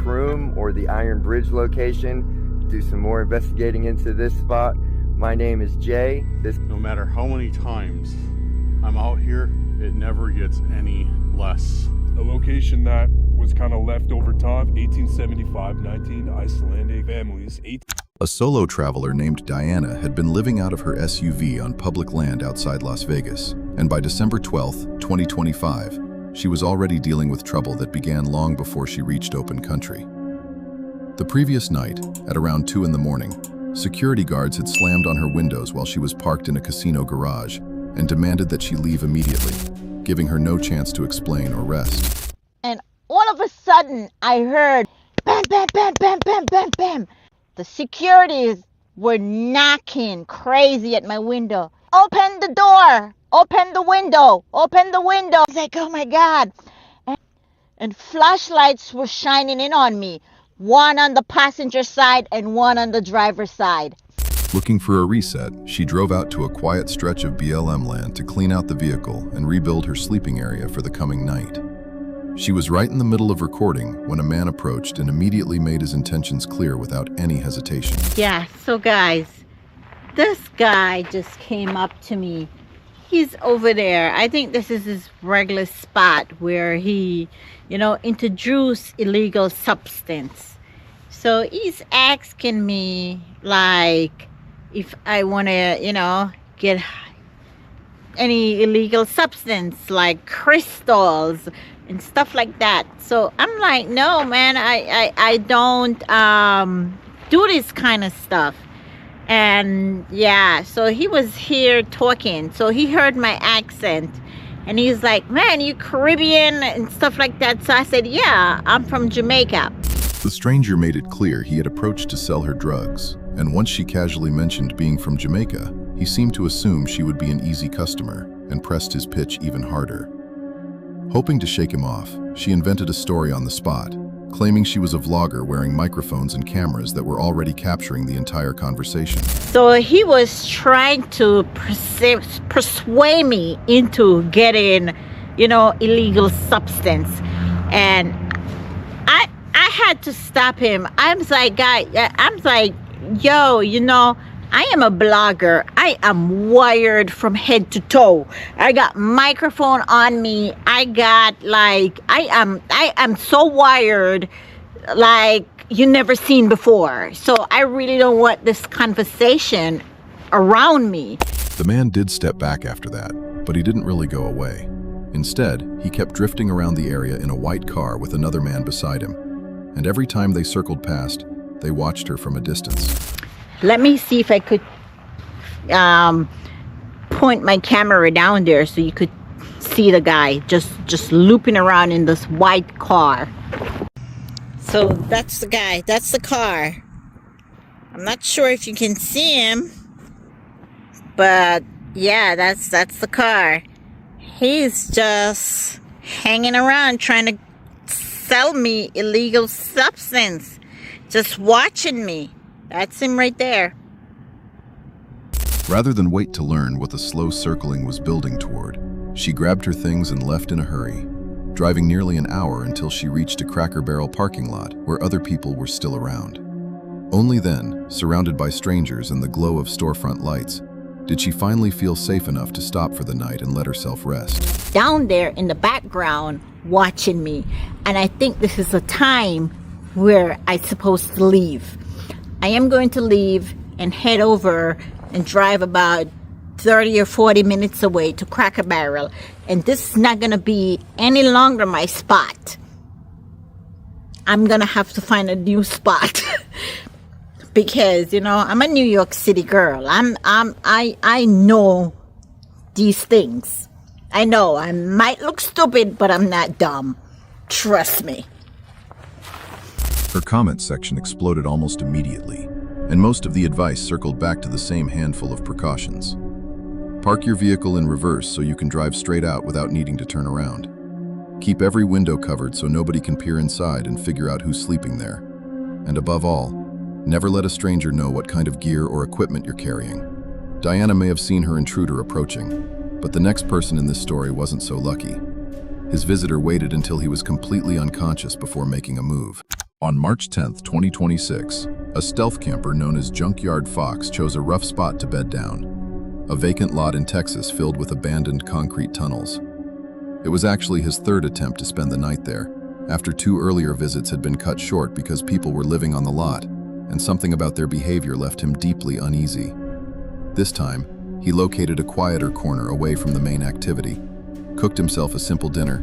Room or the Iron Bridge location, do some more investigating into this spot. My name is Jay. No matter how many times I'm out here, it never gets any less. A location that was kind of left over top, 1875, 19 Icelandic families. A solo traveler named Diana had been living out of her SUV on public land outside Las Vegas, and by December 12, 2025, she was already dealing with trouble that began long before she reached open country. The previous night, at around 2 in the morning, security guards had slammed on her windows while she was parked in a casino garage and demanded that she leave immediately, giving her no chance to explain or rest. And all of a sudden, I heard bam, bam, bam, bam, bam, bam, bam. The securities were knocking crazy at my window. Open the door! Open the window! Open the window! I was like, oh my God. And flashlights were shining in on me. One on the passenger side and one on the driver's side. Looking for a reset, she drove out to a quiet stretch of BLM land to clean out the vehicle and rebuild her sleeping area for the coming night. She was right in the middle of recording when a man approached and immediately made his intentions clear without any hesitation. Yeah, so guys, this guy just came up to me. He's over there. I think this is his regular spot where he, introduced illegal substance. So he's asking me, like, if I want to, get any illegal substance, like crystals and stuff like that. So I'm like, no, man, I don't do this kind of stuff. And yeah, so he was here talking. So he heard my accent and he's like, man, you Caribbean and stuff like that. So I said, yeah, I'm from Jamaica. The stranger made it clear he had approached to sell her drugs, and once she casually mentioned being from Jamaica, he seemed to assume she would be an easy customer and pressed his pitch even harder. Hoping to shake him off, she invented a story on the spot, claiming she was a vlogger wearing microphones and cameras that were already capturing the entire conversation. So he was trying to persuade me into getting, illegal substance. And I had to stop him. I was like, yo, I am a blogger. I am wired from head to toe. I got microphone on me. I am so wired like you never seen before. So I really don't want this conversation around me. The man did step back after that, but he didn't really go away. Instead, he kept drifting around the area in a white car with another man beside him. And every time they circled past, they watched her from a distance. Let me see if I could point my camera down there so you could see the guy just looping around in this white car. So that's the guy, that's the car. I'm not sure if you can see him, but yeah, that's the car. He's just hanging around trying to sell me illegal substance, just watching me. That's him right there. Rather than wait to learn what the slow circling was building toward, she grabbed her things and left in a hurry, driving nearly an hour until she reached a Cracker Barrel parking lot where other people were still around. Only then, surrounded by strangers and the glow of storefront lights, did she finally feel safe enough to stop for the night and let herself rest. Down there in the background watching me, and I think this is a time where I'm supposed to leave. I am going to leave and head over and drive about 30 or 40 minutes away to Cracker Barrel, and this is not going to be any longer my spot. I'm going to have to find a new spot because I'm a New York City girl. I know these things. I know I might look stupid, but I'm not dumb. Trust me. Her comment section exploded almost immediately, and most of the advice circled back to the same handful of precautions. Park your vehicle in reverse so you can drive straight out without needing to turn around. Keep every window covered so nobody can peer inside and figure out who's sleeping there. And above all, never let a stranger know what kind of gear or equipment you're carrying. Diana may have seen her intruder approaching, but the next person in this story wasn't so lucky. His visitor waited until he was completely unconscious before making a move. On March 10, 2026, a stealth camper known as Junkyard Fox chose a rough spot to bed down, a vacant lot in Texas filled with abandoned concrete tunnels. It was actually his third attempt to spend the night there, after 2 earlier visits had been cut short because people were living on the lot, and something about their behavior left him deeply uneasy. This time, he located a quieter corner away from the main activity, cooked himself a simple dinner,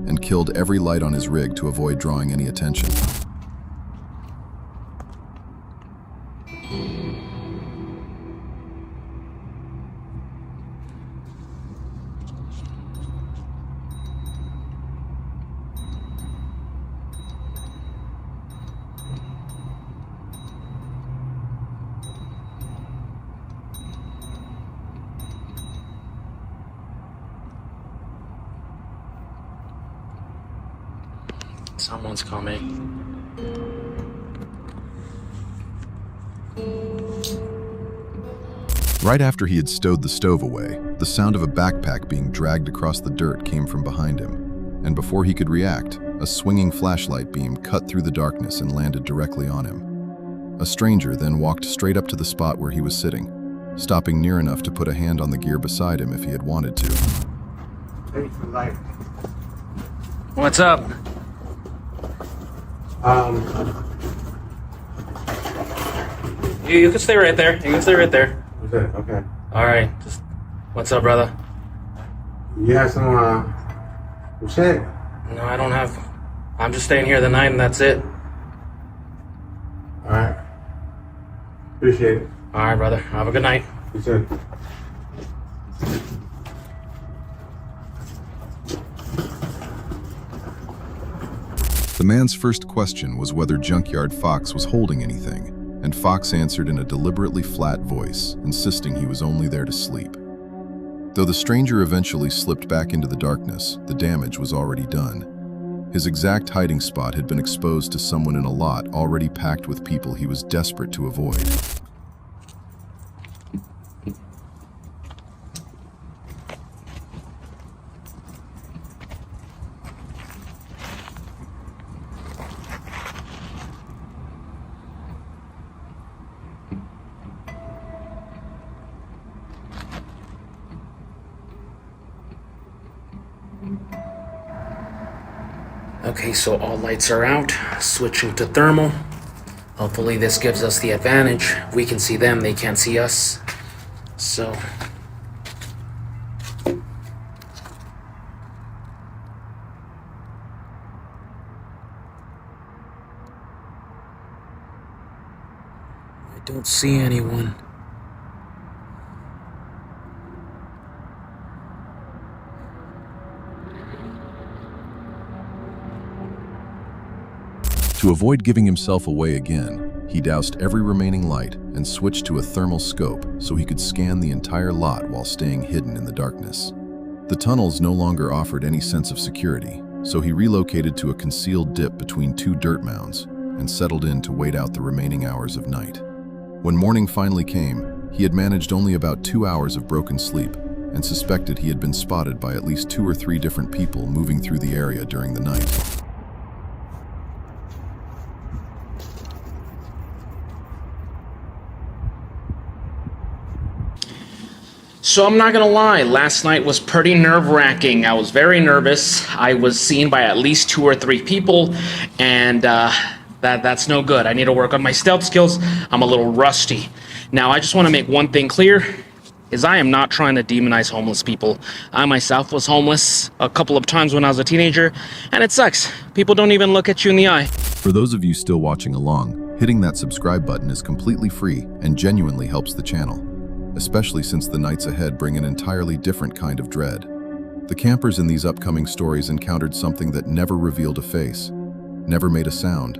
and killed every light on his rig to avoid drawing any attention. Someone's coming. Right after he had stowed the stove away, the sound of a backpack being dragged across the dirt came from behind him, and before he could react, a swinging flashlight beam cut through the darkness and landed directly on him. A stranger then walked straight up to the spot where he was sitting, stopping near enough to put a hand on the gear beside him if he had wanted to. Thanks for life. What's up? You can stay right there. You can stay right there. Okay. All right. Just what's up, brother? You have some shit? No, I don't have. I'm just staying here the night, and that's it. All right. Appreciate it. All right, brother. Have a good night. You too. The man's first question was whether Junkyard Fox was holding anything, and Fox answered in a deliberately flat voice, insisting he was only there to sleep. Though the stranger eventually slipped back into the darkness, the damage was already done. His exact hiding spot had been exposed to someone in a lot already packed with people he was desperate to avoid. Okay, so all lights are out. Switching to thermal. Hopefully this gives us the advantage. We can see them, they can't see us. So... I don't see anyone. To avoid giving himself away again, he doused every remaining light and switched to a thermal scope so he could scan the entire lot while staying hidden in the darkness. The tunnels no longer offered any sense of security, so he relocated to a concealed dip between 2 dirt mounds and settled in to wait out the remaining hours of night. When morning finally came, he had managed only about 2 hours of broken sleep and suspected he had been spotted by at least 2 or 3 different people moving through the area during the night. So I'm not gonna lie, last night was pretty nerve-wracking. I was very nervous. I was seen by at least 2 or 3 people, and that's no good. I need to work on my stealth skills. I'm a little rusty. Now, I just want to make one thing clear, is I am not trying to demonize homeless people. I myself was homeless a couple of times when I was a teenager, and it sucks. People don't even look at you in the eye. For those of you still watching along, hitting that subscribe button is completely free and genuinely helps the channel, especially since the nights ahead bring an entirely different kind of dread. The campers in these upcoming stories encountered something that never revealed a face, never made a sound,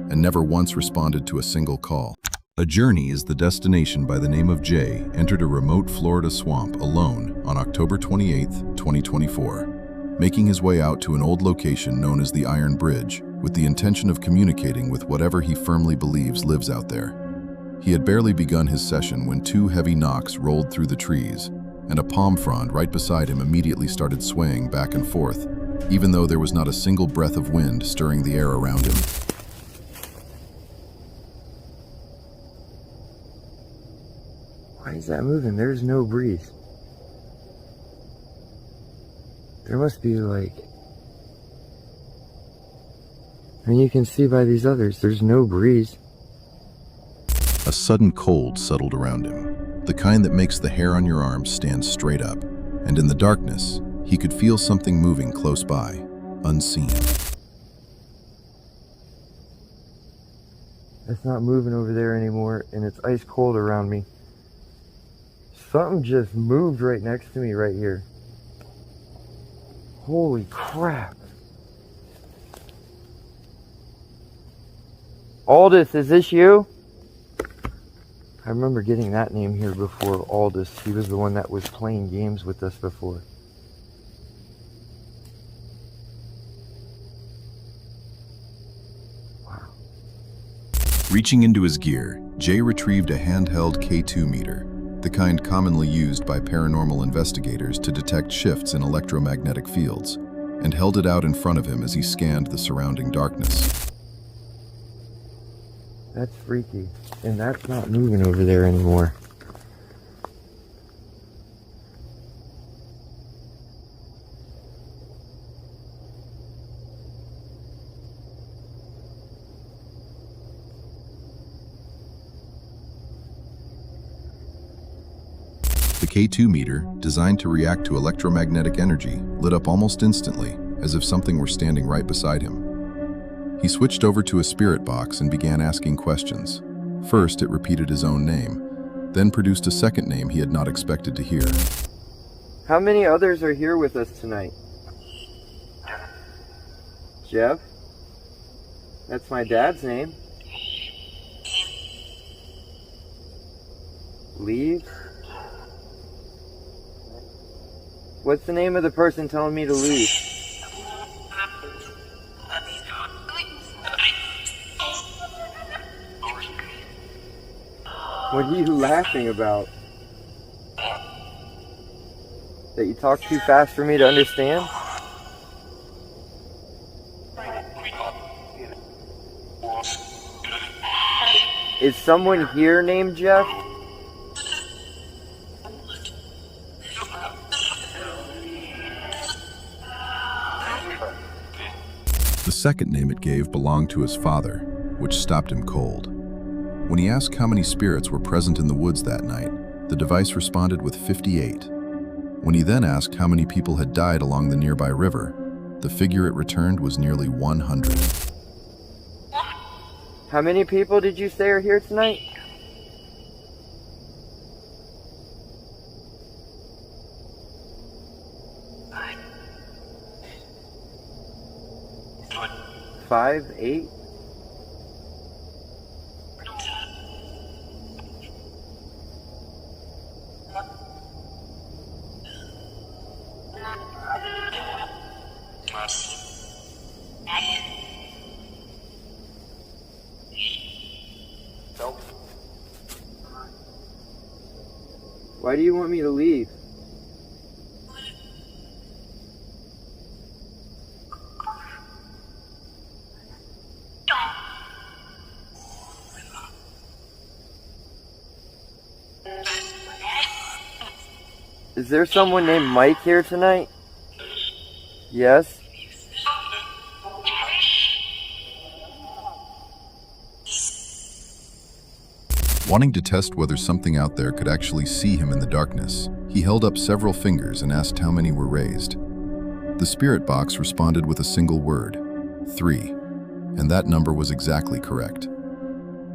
and never once responded to a single call. A journey is the destination by the name of Jay entered a remote Florida swamp alone on October 28, 2024, making his way out to an old location known as the Iron Bridge with the intention of communicating with whatever he firmly believes lives out there. He had barely begun his session when 2 heavy knocks rolled through the trees, and a palm frond right beside him immediately started swaying back and forth, even though there was not a single breath of wind stirring the air around him. is that moving? There's no breeze. There must be like... And you can see by these others, there's no breeze. A sudden cold settled around him, the kind that makes the hair on your arms stand straight up. And in the darkness, he could feel something moving close by, unseen. It's not moving over there anymore, and it's ice cold around me. Something just moved right next to me right here. Holy crap. Aldous, is this you? I remember getting that name here before, Aldous. He was the one that was playing games with us before. Wow. Reaching into his gear, Jay retrieved a handheld K2 meter, the kind commonly used by paranormal investigators to detect shifts in electromagnetic fields, and held it out in front of him as he scanned the surrounding darkness. That's freaky. And that's not moving over there anymore. The K2 meter, designed to react to electromagnetic energy, lit up almost instantly, as if something were standing right beside him. He switched over to a spirit box and began asking questions. First, it repeated his own name, then produced a second name he had not expected to hear. How many others are here with us tonight? Jeff? That's my dad's name. Leave? What's the name of the person telling me to leave? What are you laughing about? That you talk too fast for me to understand? Is someone here named Jeff? The second name it gave belonged to his father, which stopped him cold. When he asked how many spirits were present in the woods that night, the device responded with 58. When he then asked how many people had died along the nearby river, the figure it returned was nearly 100. How many people did you say are here tonight? Five, 8? Why do you want me to leave? Is there someone named Mike here tonight? Yes? Wanting to test whether something out there could actually see him in the darkness, he held up several fingers and asked how many were raised. The spirit box responded with a single word, 3, and that number was exactly correct.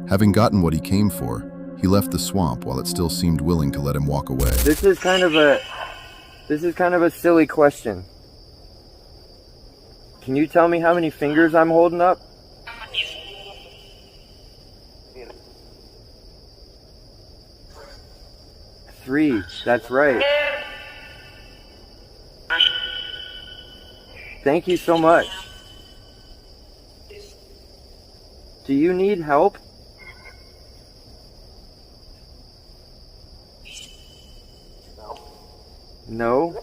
Having gotten what he came for, he left the swamp while it still seemed willing to let him walk away. This is kind of a silly question. Can you tell me how many fingers I'm holding up? 3, that's right. Thank you so much. Do you need help? No?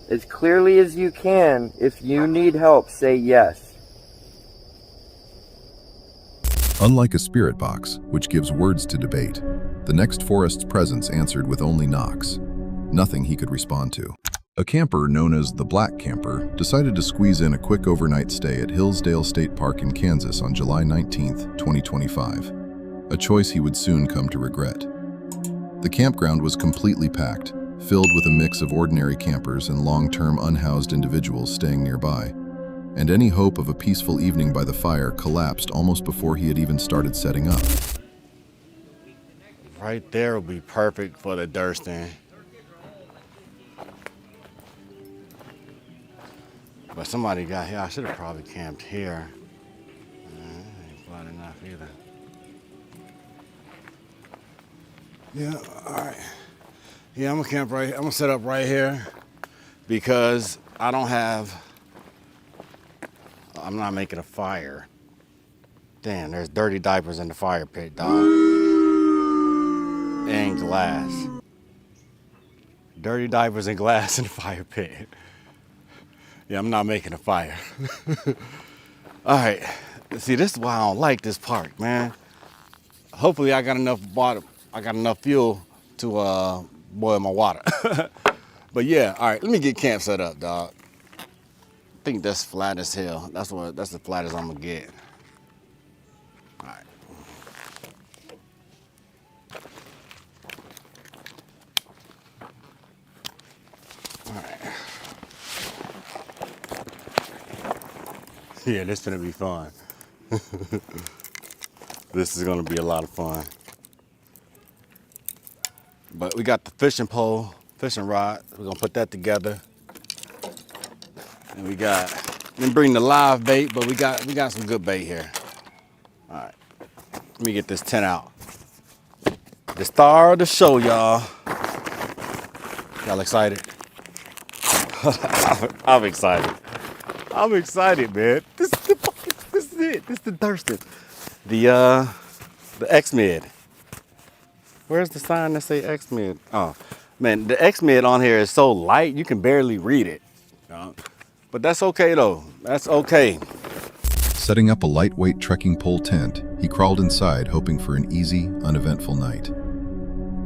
As clearly as you can, if you need help, say yes. Unlike a spirit box, which gives words to debate, the next forest's presence answered with only knocks. Nothing he could respond to. A camper known as the Black Camper decided to squeeze in a quick overnight stay at Hillsdale State Park in Kansas on July 19, 2025, a choice he would soon come to regret. The campground was completely packed, filled with a mix of ordinary campers and long-term unhoused individuals staying nearby, and any hope of a peaceful evening by the fire collapsed almost before he had even started setting up. Right there will be perfect for the Durston. But somebody got here. I should have probably camped here. Ain't flat enough either. Yeah, all right. Yeah, I'm gonna camp right. I'm gonna set up right here because I'm not making a fire. Damn, there's dirty diapers in the fire pit, dog. And glass. Dirty diapers and glass in the fire pit. Yeah, I'm not making a fire. All right. See, this is why I don't like this park, man. Hopefully I got enough water. I got enough fuel to boil my water. But yeah, all right, let me get camp set up, dog. I think that's flat as hell. That's the flattest I'm gonna get. All right. All right. Yeah, this is gonna be fun. This is gonna be a lot of fun. But we got the fishing pole, fishing rod. We're gonna put that together. And we didn't bring the live bait, but we got some good bait here. All right, let me get this tent out. The star of the show, y'all. Y'all excited? I'm excited. I'm excited, man. This is it. This is the Durston. The X-Mid. Where's the sign that say X-Mid? Oh, man, the X-Mid on here is so light, you can barely read it. But that's okay, though. That's okay. Setting up a lightweight trekking pole tent, he crawled inside, hoping for an easy, uneventful night.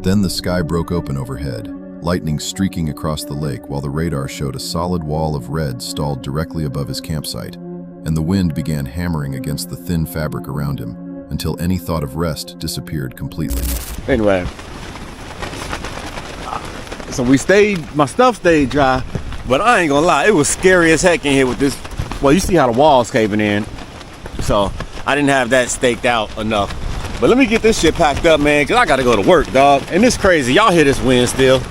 Then the sky broke open overhead, lightning streaking across the lake while the radar showed a solid wall of red stalled directly above his campsite, and the wind began hammering against the thin fabric around him until any thought of rest disappeared completely. Anyway, so my stuff stayed dry, but I ain't gonna lie, it was scary as heck in here with this. Well, you see how the wall's caving in, so I didn't have that staked out enough. But let me get this shit packed up, man, because I gotta go to work, dog. And this crazy, y'all hear this wind still.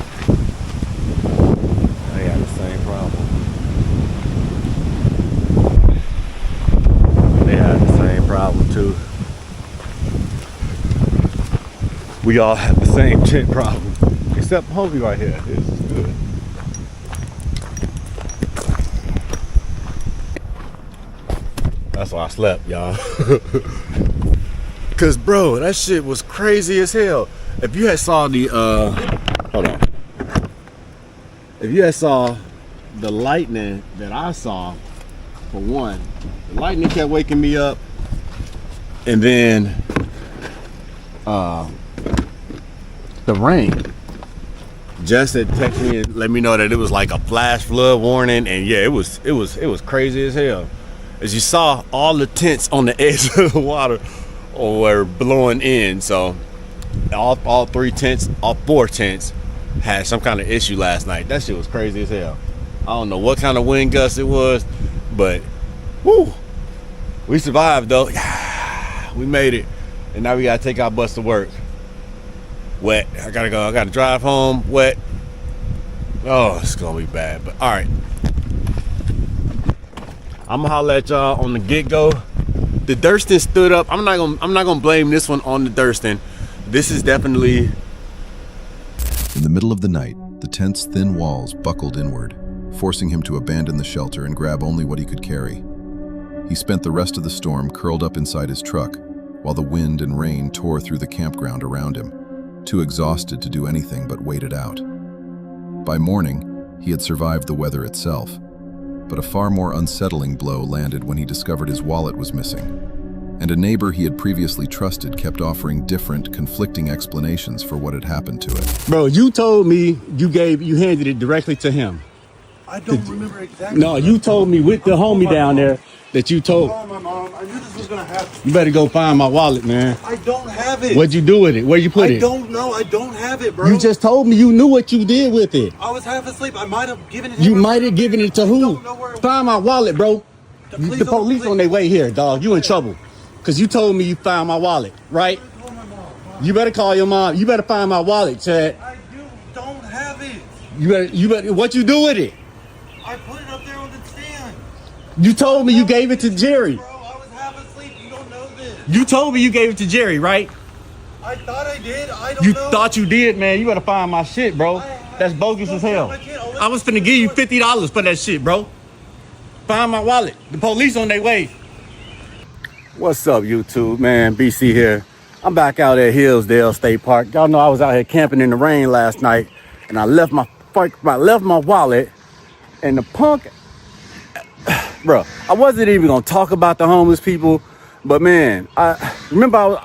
They have the same problem. They have the same problem too. We all have the same tent problem, except Hobie right here. This is good. That's why I slept, y'all. Cause bro, that shit was crazy as hell. If you had saw the hold on. If you had saw the lightning that I saw, for one, the lightning kept waking me up, and then the rain. Jess had texted me and let me know that it was like a flash flood warning, and yeah, it was crazy as hell. As you saw, all the tents on the edge of the water were blowing in, so all four tents had some kind of issue last night. That shit was crazy as hell. I don't know what kind of wind gust it was, but whoo, we survived though. We made it, and now we gotta take our bus to work. Wet. I gotta drive home wet. Oh, it's gonna be bad, but all right. I'm gonna holler at y'all on the get-go. The Durston stood up. I'm not gonna blame this one on the Durston. This is definitely. In the middle of the night, the tent's thin walls buckled inward, forcing him to abandon the shelter and grab only what he could carry. He spent the rest of the storm curled up inside his truck, while the wind and rain tore through the campground around him, too exhausted to do anything but wait it out. By morning, he had survived the weather itself, but a far more unsettling blow landed when he discovered his wallet was missing, and a neighbor he had previously trusted kept offering different, conflicting explanations for what had happened to it. Bro, you told me you handed it directly to him. I don't remember exactly. No, you told me with the homie down there that you told. I called my mom. I knew this was gonna happen. You better go find my wallet, man. I don't have it. What'd you do with it? Where you put it? I don't know. I don't have it, bro. You just told me you knew what you did with it. I was half asleep. I might have given it to You him. might have given it to I who? don't know where it Find my wallet, bro. Please The don't- police please- on their way here, dog. You in trouble. Because you told me you found my wallet, right? I told my mom. You better call your mom. You better find my wallet, Chad. I don't have it. You better, what you do with it? I put it up there on the stand. You told me you gave it to Jerry. Bro, I was half asleep. You don't know this. You told me you gave it to Jerry, right? I thought I did. I don't You know. thought you did, man. You better find my shit, bro. That's bogus as hell. I was finna give you $50 for that shit, bro. Find my wallet. The police on their way. What's up, YouTube, man? BC here. I'm back out at Hillsdale State Park. Y'all know I was out here camping in the rain last night, and I left my wallet, and the punk, bro. I wasn't even gonna talk about the homeless people, but man, I remember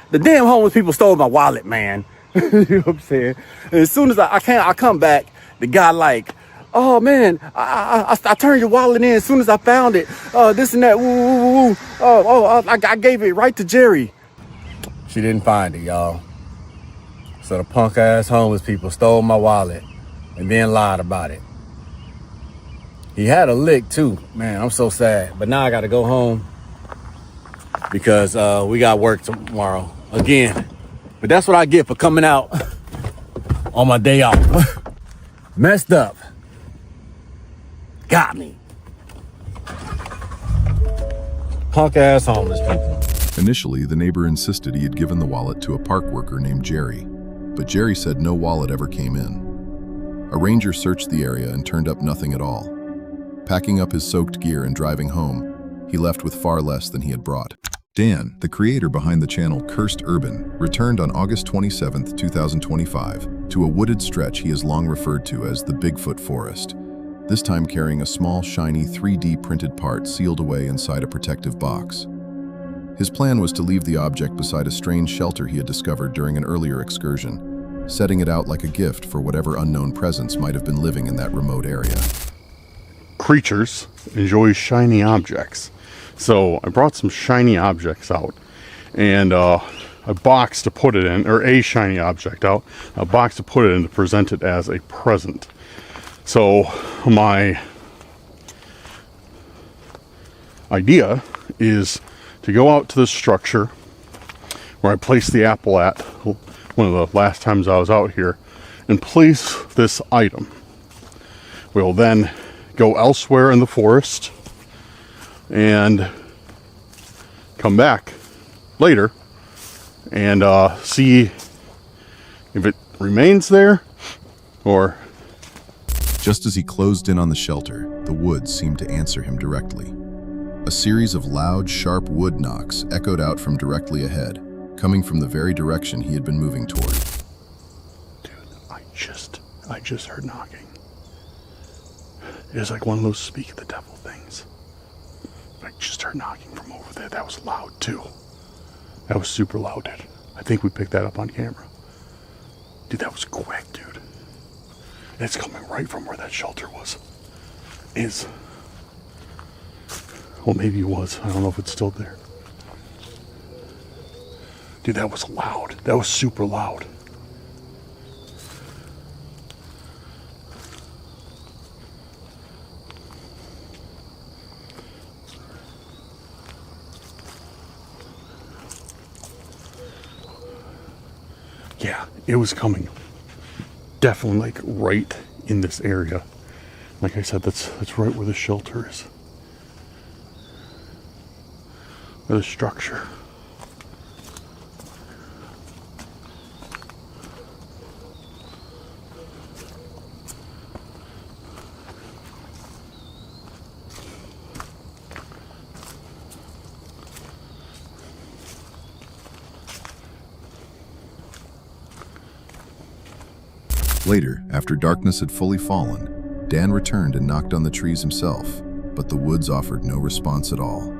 the damn homeless people stole my wallet, man. You know what I'm saying? And as soon as I come back, the guy like, oh man, I turned your wallet in as soon as I found it. This and that. Woo, woo, woo. I gave it right to Jerry. She didn't find it, y'all. So the punk ass homeless people stole my wallet and then lied about it. He had a lick too, man. I'm so sad. But now I gotta go home because we got work tomorrow again. But that's what I get for coming out on my day off. Messed up. Got me. Punk ass homeless people. Initially, the neighbor insisted he had given the wallet to a park worker named Jerry, but Jerry said no wallet ever came in. A ranger searched the area and turned up nothing at all. Packing up his soaked gear and driving home, he left with far less than he had brought. Dan, the creator behind the channel Cursed Urban, returned on August 27, 2025, to a wooded stretch he has long referred to as the Bigfoot Forest, this time carrying a small, shiny 3D printed part sealed away inside a protective box. His plan was to leave the object beside a strange shelter he had discovered during an earlier excursion, setting it out like a gift for whatever unknown presence might have been living in that remote area. Creatures enjoy shiny objects. So I brought some shiny objects out and a box to put it in, or a shiny object out, a box to put it in to present it as a present. So my idea is to go out to this structure where I placed the apple at one of the last times I was out here and place this item. We'll then go elsewhere in the forest and come back later and see if it remains there or... Just as he closed in on the shelter, the woods seemed to answer him directly. A series of loud, sharp wood knocks echoed out from directly ahead, coming from the very direction he had been moving toward. Dude, I just heard knocking. It was like one of those speak of the devil things. I just heard knocking from over there. That was loud too. That was super loud, dude. I think we picked that up on camera. Dude, that was quick, dude. It's coming right from where that shelter was. Well, maybe it was. I don't know if it's still there. Dude, that was loud. That was super loud. Yeah, it was coming. Definitely like right in this area. Like I said, that's right where the shelter is. Or the structure. Later, after darkness had fully fallen, Dan returned and knocked on the trees himself, but the woods offered no response at all.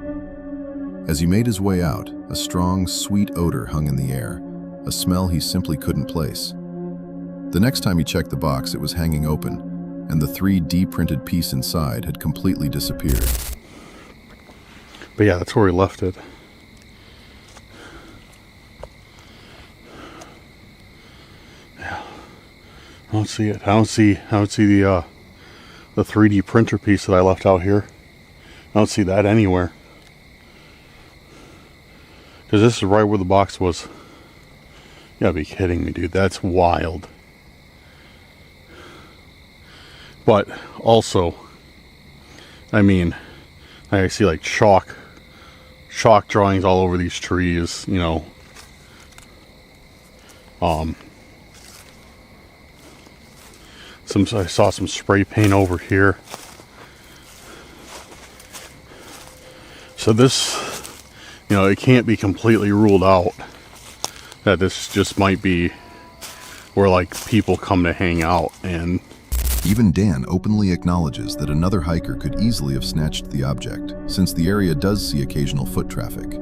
As he made his way out, a strong, sweet odor hung in the air, a smell he simply couldn't place. The next time he checked the box, it was hanging open, and the 3D printed piece inside had completely disappeared. But yeah, that's where he left it. Yeah, I don't see it. I don't see the 3D printer piece that I left out here. I don't see that anywhere. Because this is right where the box was. You gotta be kidding me, dude. That's wild. But also, I mean, I see like chalk drawings all over these trees, you know. I saw some spray paint over here. So this, you know, it can't be completely ruled out that this just might be where like people come to hang out. And Even Dan openly acknowledges that another hiker could easily have snatched the object, since the area does see occasional foot traffic.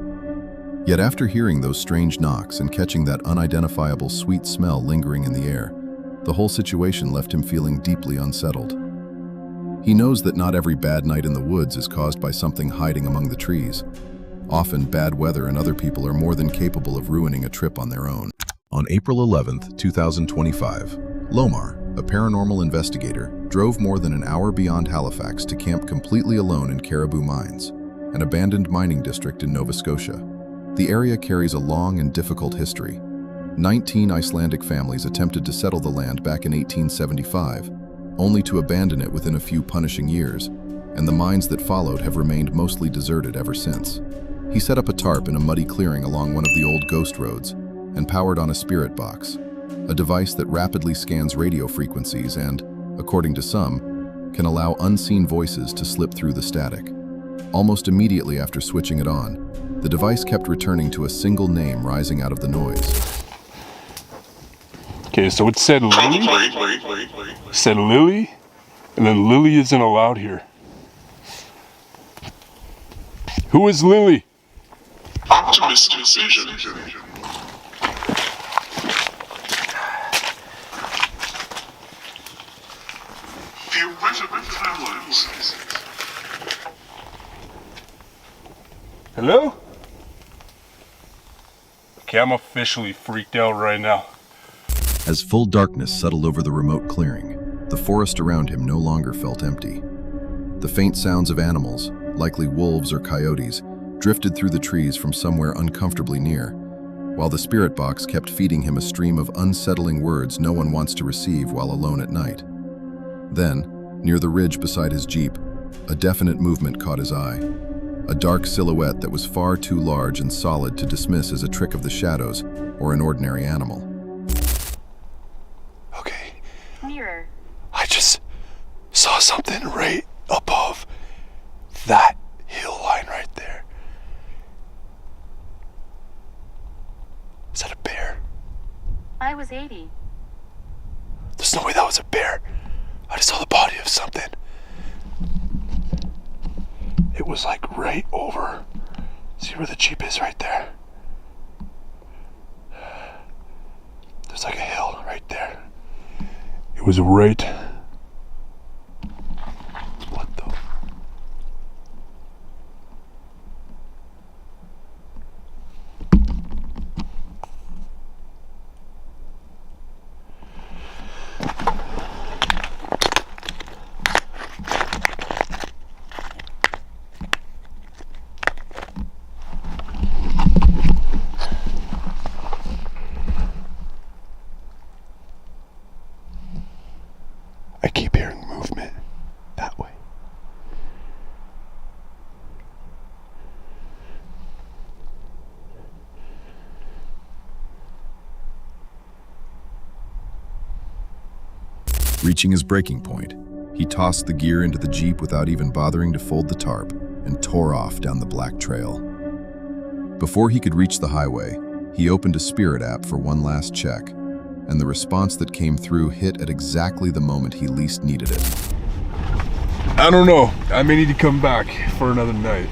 Yet after hearing those strange knocks and catching that unidentifiable sweet smell lingering in the air, the whole situation left him feeling deeply unsettled. He knows that not every bad night in the woods is caused by something hiding among the trees. Often, bad weather and other people are more than capable of ruining a trip on their own. On April 11th, 2025, Lomar, a paranormal investigator, drove more than an hour beyond Halifax to camp completely alone in Caribou Mines, an abandoned mining district in Nova Scotia. The area carries a long and difficult history. 19 Icelandic families attempted to settle the land back in 1875, only to abandon it within a few punishing years, and the mines that followed have remained mostly deserted ever since. He set up a tarp in a muddy clearing along one of the old ghost roads and powered on a spirit box, a device that rapidly scans radio frequencies and, according to some, can allow unseen voices to slip through the static. Almost immediately after switching it on, the device kept returning to a single name rising out of the noise. Okay, so it said Lily. It said Lily, and then Lily isn't allowed here. Who is Lily? Optimistic vision. Theoretical timelines. Hello? Okay, I'm officially freaked out right now. As full darkness settled over the remote clearing, the forest around him no longer felt empty. The faint sounds of animals, likely wolves or coyotes, drifted through the trees from somewhere uncomfortably near, while the spirit box kept feeding him a stream of unsettling words no one wants to receive while alone at night. Then, near the ridge beside his Jeep, a definite movement caught his eye. A dark silhouette that was far too large and solid to dismiss as a trick of the shadows or an ordinary animal. Okay. Mirror. I just saw something right above that hill line right there. Is that a bear? I was 80. There's no way that was a bear. I just saw the body of something. It was like right over. See where the Jeep is right there? There's like a hill right there. It was right. What the? I keep hearing movement that way. Reaching his breaking point, he tossed the gear into the Jeep without even bothering to fold the tarp and tore off down the black trail. Before he could reach the highway, he opened a Spirit app for one last check, and the response that came through hit at exactly the moment he least needed it. I don't know. I may need to come back for another night.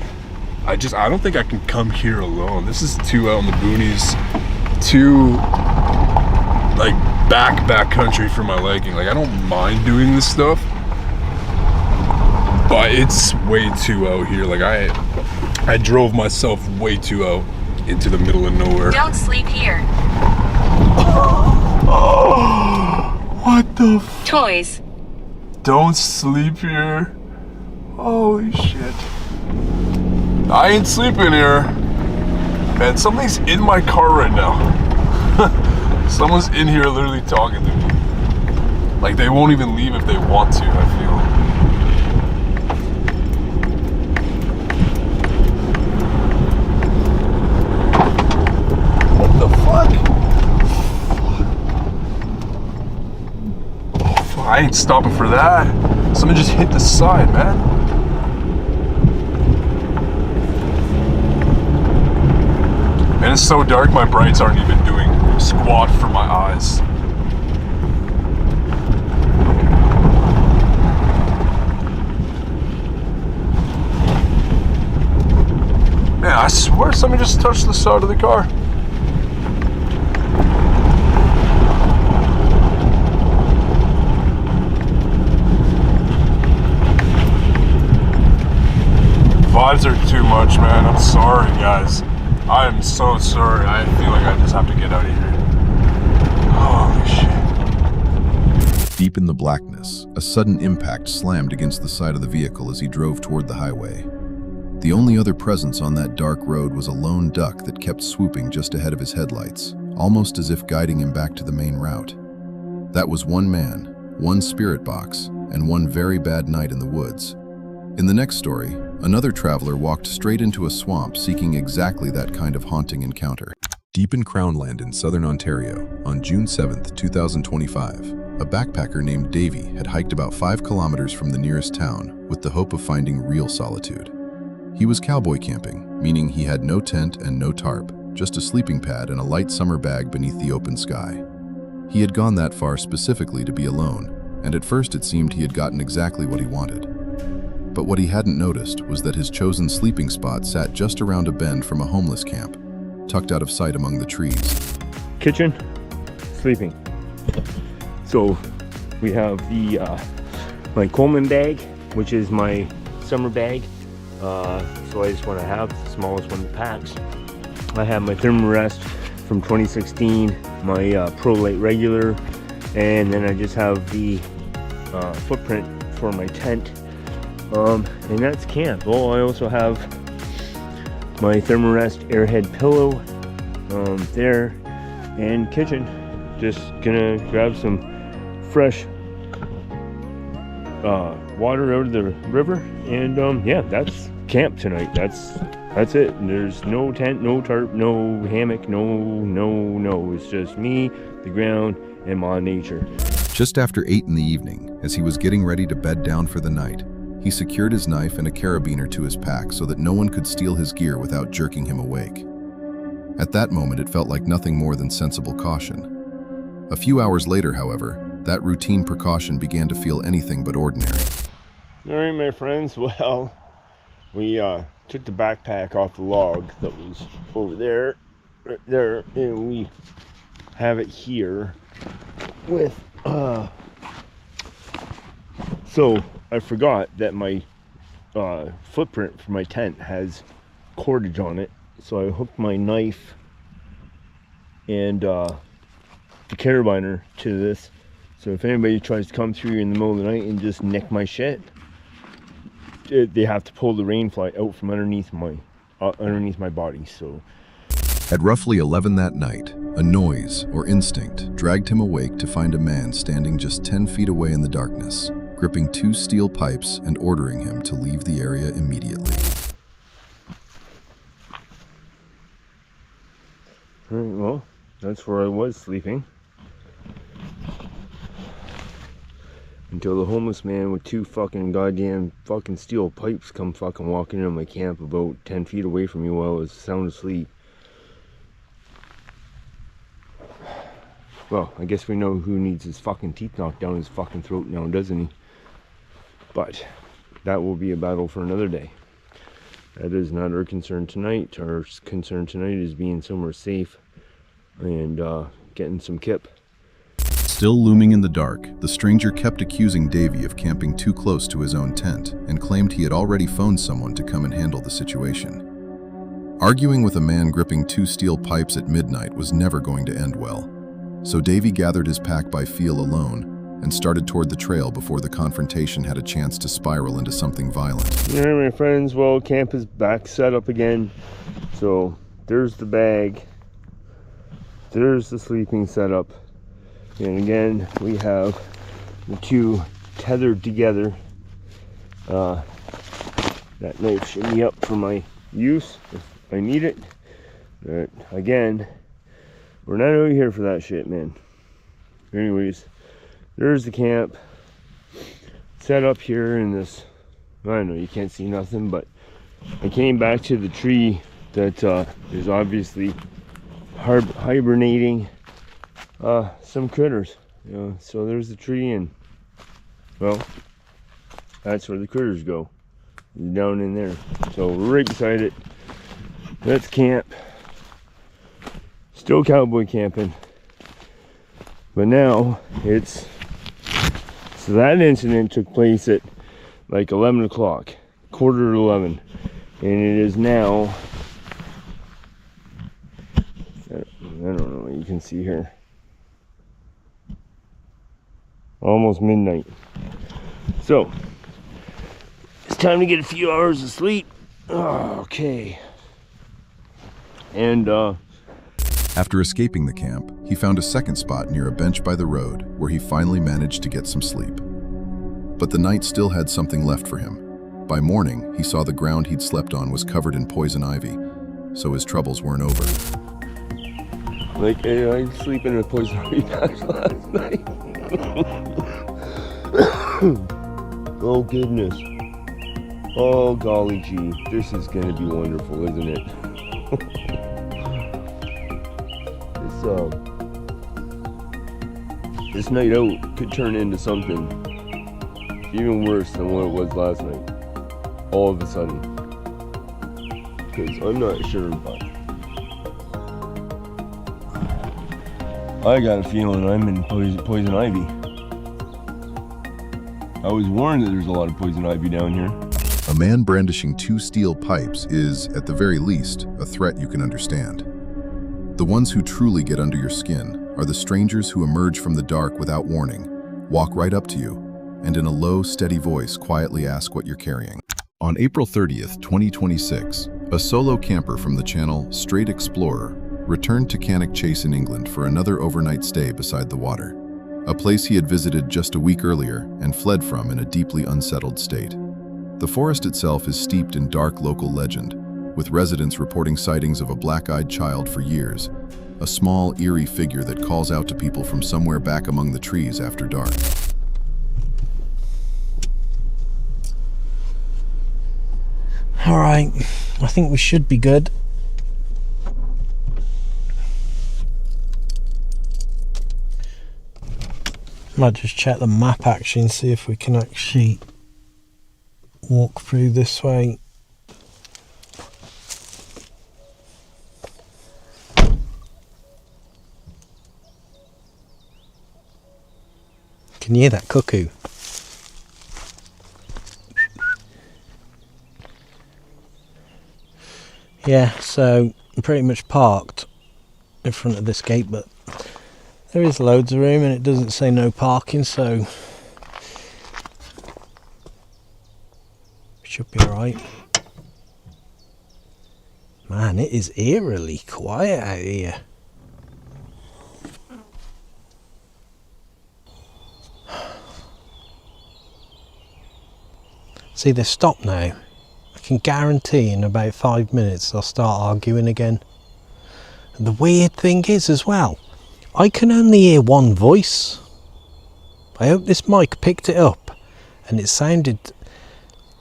I don't think I can come here alone. This is too out in the boonies, too like back country for my liking. Like I don't mind doing this stuff, but it's way too out here. Like I drove myself way too out into the middle of nowhere. Don't sleep here. What the Toys. Don't sleep here. Holy shit. I ain't sleeping here. Man, something's in my car right now. Someone's in here literally talking to me. Like they won't even leave if they want to, I feel. What the fuck? Oh, fuck. I ain't stopping for that. Someone just hit the side, man. And it's so dark, my brights aren't even doing squat for my eyes. Man, I swear somebody just touched the side of the car. Vibes are too much, man. I'm sorry, guys. I am so sorry. I feel like I just have to get out of here. Holy shit. Deep in the blackness, a sudden impact slammed against the side of the vehicle as he drove toward the highway. The only other presence on that dark road was a lone duck that kept swooping just ahead of his headlights, almost as if guiding him back to the main route. That was one man, one spirit box, and one very bad night in the woods. In the next story, another traveler walked straight into a swamp seeking exactly that kind of haunting encounter. Deep in Crownland in southern Ontario, on June 7th, 2025, a backpacker named Davy had hiked about 5 kilometers from the nearest town with the hope of finding real solitude. He was cowboy camping, meaning he had no tent and no tarp, just a sleeping pad and a light summer bag beneath the open sky. He had gone that far specifically to be alone, and at first it seemed he had gotten exactly what he wanted. But what he hadn't noticed was that his chosen sleeping spot sat just around a bend from a homeless camp, tucked out of sight among the trees. Kitchen, sleeping. So we have the my Coleman bag, which is my summer bag. So I just want to have the smallest one that packs. I have my Thermarest from 2016, my Pro Light regular, and then I just have the footprint for my tent. And that's camp. Oh, I also have my Thermarest Airhead pillow there, and kitchen. Just gonna grab some fresh water out of the river, and yeah, that's camp tonight. That's it. There's no tent, no tarp, no hammock, no. It's just me, the ground, and my nature. Just after 8 in the evening, as he was getting ready to bed down for the night, he secured his knife and a carabiner to his pack so that no one could steal his gear without jerking him awake. At that moment, it felt like nothing more than sensible caution. A few hours later, however, that routine precaution began to feel anything but ordinary. All right, my friends, well, we took the backpack off the log that was over there, right there, and we have it here with, so I forgot that my footprint for my tent has cordage on it, so I hooked my knife and the carabiner to this, so if anybody tries to come through in the middle of the night and just nick my shit, they have to pull the rain fly out from underneath my body. So at roughly 11 that night, a noise or instinct dragged him awake to find a man standing just 10 feet away in the darkness, gripping 2 steel pipes and ordering him to leave the area immediately. all right, well, that's where I was sleeping until the homeless man with 2 fucking goddamn fucking steel pipes come fucking walking into my camp about 10 feet away from me while I was sound asleep. Well, I guess we know who needs his fucking teeth knocked down his fucking throat now, doesn't he? But that will be a battle for another day. that is not our concern tonight. Our concern tonight is being somewhere safe and getting some kip. Still looming in the dark, the stranger kept accusing Davy of camping too close to his own tent and claimed he had already phoned someone to come and handle the situation. Arguing with a man gripping 2 steel pipes at midnight was never going to end well, so Davy gathered his pack by feel alone and started toward the trail before the confrontation had a chance to spiral into something violent. All right, my friends, well, camp is back set up again. So there's the bag, there's the sleeping setup, and again we have the 2 tethered together. That knife should be up for my use if I need it, but again, we're not out here for that shit, man. Anyways, there's the camp set up here in this, I don't know, you can't see nothing, but I came back to the tree that is obviously hibernating some critters, you know. So there's the tree, and well, that's where the critters go, down in there. So we're excited. Let's camp. Still cowboy camping, but now it's, so that incident took place at like 11 o'clock, quarter to 11, and it is now, I don't know what you can see here, almost midnight. So it's time to get a few hours of sleep. Oh, okay. And After escaping the camp, he found a second spot near a bench by the road where he finally managed to get some sleep. But the night still had something left for him. By morning, he saw the ground he'd slept on was covered in poison ivy, so his troubles weren't over. like, I was sleeping in a poison ivy patch last night. Oh goodness. Oh golly gee, this is gonna be wonderful, isn't it? This night out could turn into something even worse than what it was last night, all of a sudden, because I'm not sure, but I got a feeling I'm in poison ivy. I was warned that there's a lot of poison ivy down here. A man brandishing 2 steel pipes is, at the very least, a threat you can understand. The ones who truly get under your skin are the strangers who emerge from the dark without warning, walk right up to you, and in a low, steady voice quietly ask what you're carrying. On April 30th, 2026, a solo camper from the channel Straight Explorer returned to Cannock Chase in England for another overnight stay beside the water, a place he had visited just a week earlier and fled from in a deeply unsettled state. The forest itself is steeped in dark local legend, with residents reporting sightings of a black-eyed child for years, a small, eerie figure that calls out to people from somewhere back among the trees after dark. All right, I think we should be good. Might just check the map actually and see if we can actually walk through this way. Can you hear that cuckoo? Yeah, so I'm pretty much parked in front of this gate, but there is loads of room and it doesn't say no parking, so we should be alright. Man, it is eerily quiet out here. See, they've stopped now. I can guarantee in about 5 minutes they'll start arguing again. And the weird thing is as well, I can only hear one voice. I hope this mic picked it up, and it sounded,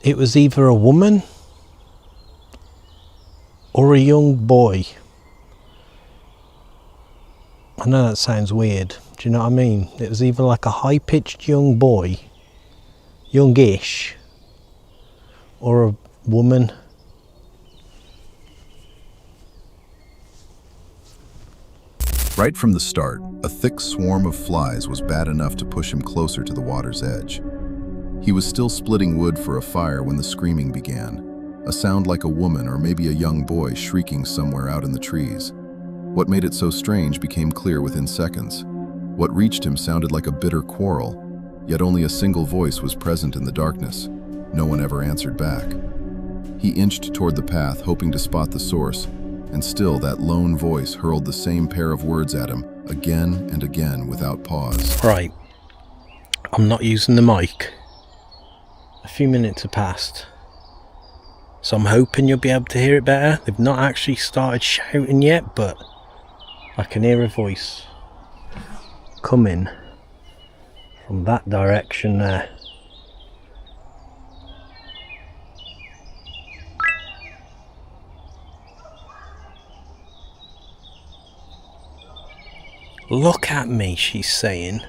it was either a woman or a young boy. I know that sounds weird, do you know what I mean? It was either like a high-pitched young boy, youngish, or a woman. Right from the start, a thick swarm of flies was bad enough to push him closer to the water's edge. He was still splitting wood for a fire when the screaming began, a sound like a woman or maybe a young boy shrieking somewhere out in the trees. What made it so strange became clear within seconds. What reached him sounded like a bitter quarrel, yet only a single voice was present in the darkness. No one ever answered back. He inched toward the path, hoping to spot the source, and still that lone voice hurled the same pair of words at him, again and again without pause. Right, I'm not using the mic. A few minutes have passed, so I'm hoping you'll be able to hear it better. They've not actually started shouting yet, but I can hear a voice coming from that direction there. Look at me, she's saying.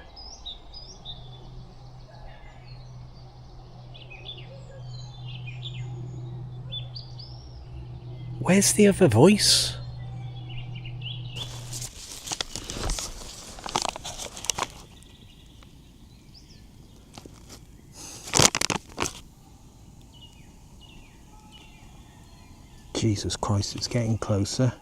Where's the other voice? Jesus Christ, it's getting closer.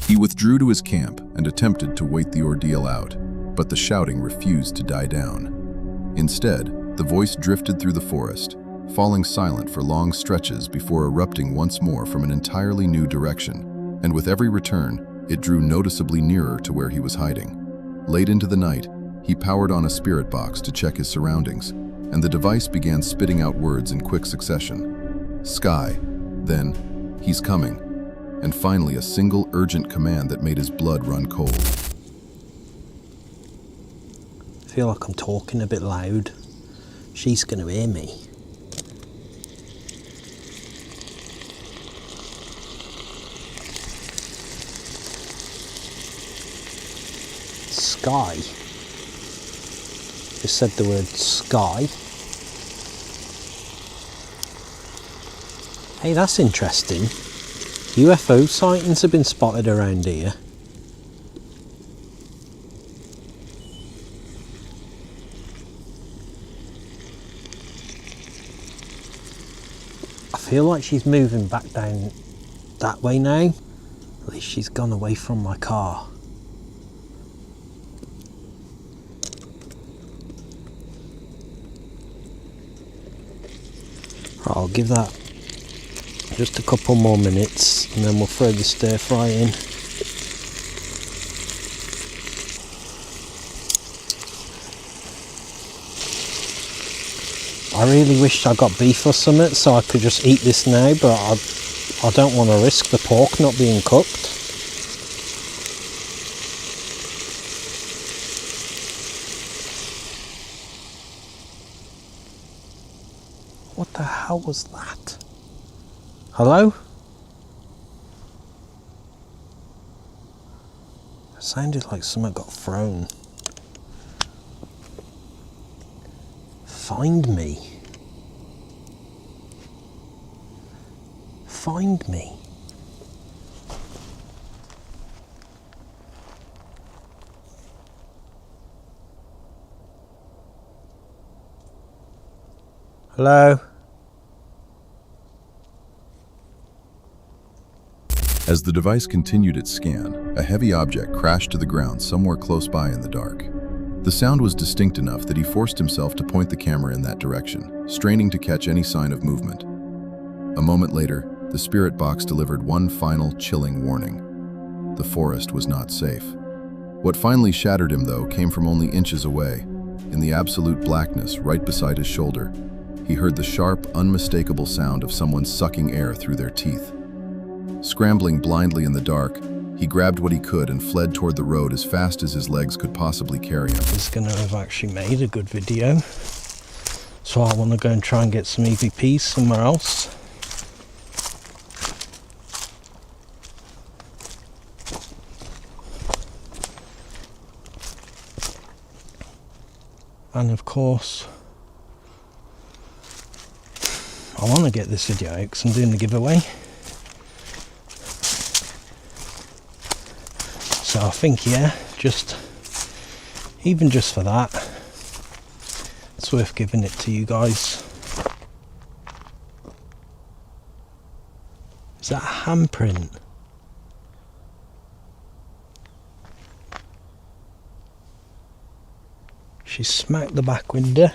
He withdrew to his camp and attempted to wait the ordeal out, but the shouting refused to die down. Instead, the voice drifted through the forest, falling silent for long stretches before erupting once more from an entirely new direction, and with every return, it drew noticeably nearer to where he was hiding. Late into the night, he powered on a spirit box to check his surroundings, and the device began spitting out words in quick succession. Sky, then, he's coming, and finally a single urgent command that made his blood run cold. I feel like I'm talking a bit loud. She's going to hear me. Sky. Just said the word sky. Hey, that's interesting. UFO sightings have been spotted around here. I feel like she's moving back down that way now. At least she's gone away from my car. Right, I'll give that just a couple more minutes and then we'll throw the stir fry in. I really wish I got beef or something so I could just eat this now, but I don't want to risk the pork not being cooked. What the hell was that? Hello? It sounded like something got thrown. Find me. Find me. Hello? As the device continued its scan, a heavy object crashed to the ground somewhere close by in the dark. The sound was distinct enough that he forced himself to point the camera in that direction, straining to catch any sign of movement. A moment later, the spirit box delivered one final chilling warning. The forest was not safe. What finally shattered him, though, came from only inches away. In the absolute blackness right beside his shoulder, he heard the sharp, unmistakable sound of someone sucking air through their teeth. Scrambling blindly in the dark, he grabbed what he could and fled toward the road as fast as his legs could possibly carry him. He's going to have actually made a good video, so I want to go and try and get some EVPs somewhere else. And of course, I want to get this video out because I'm doing the giveaway. So I think, yeah, even just for that, it's worth giving it to you guys. Is that a handprint? She smacked the back window.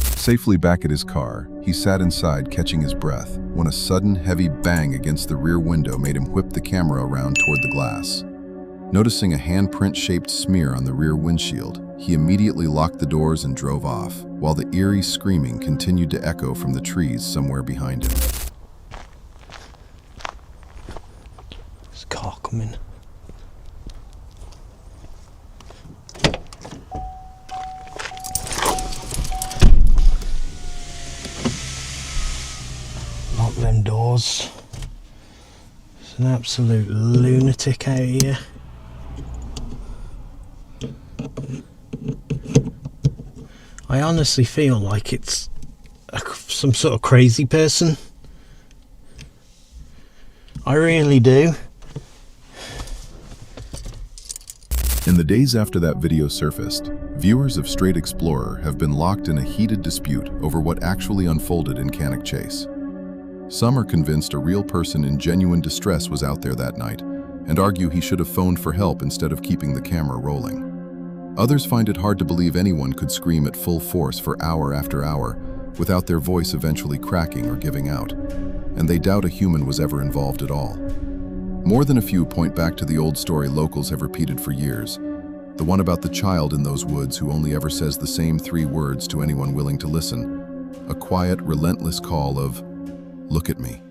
Safely back at his car, he sat inside catching his breath when a sudden heavy bang against the rear window made him whip the camera around toward the glass. Noticing a handprint-shaped smear on the rear windshield, he immediately locked the doors and drove off, while the eerie screaming continued to echo from the trees somewhere behind him. There's a car coming. Lock them doors. It's an absolute lunatic out here. I honestly feel like it's some sort of crazy person. I really do. In the days after that video surfaced, viewers of Straight Explorer have been locked in a heated dispute over what actually unfolded in Cannock Chase. Some are convinced a real person in genuine distress was out there that night and argue he should have phoned for help instead of keeping the camera rolling. Others find it hard to believe anyone could scream at full force for hour after hour without their voice eventually cracking or giving out, and they doubt a human was ever involved at all. More than a few point back to the old story locals have repeated for years, the one about the child in those woods who only ever says the same 3 words to anyone willing to listen, a quiet, relentless call of, "Look at me."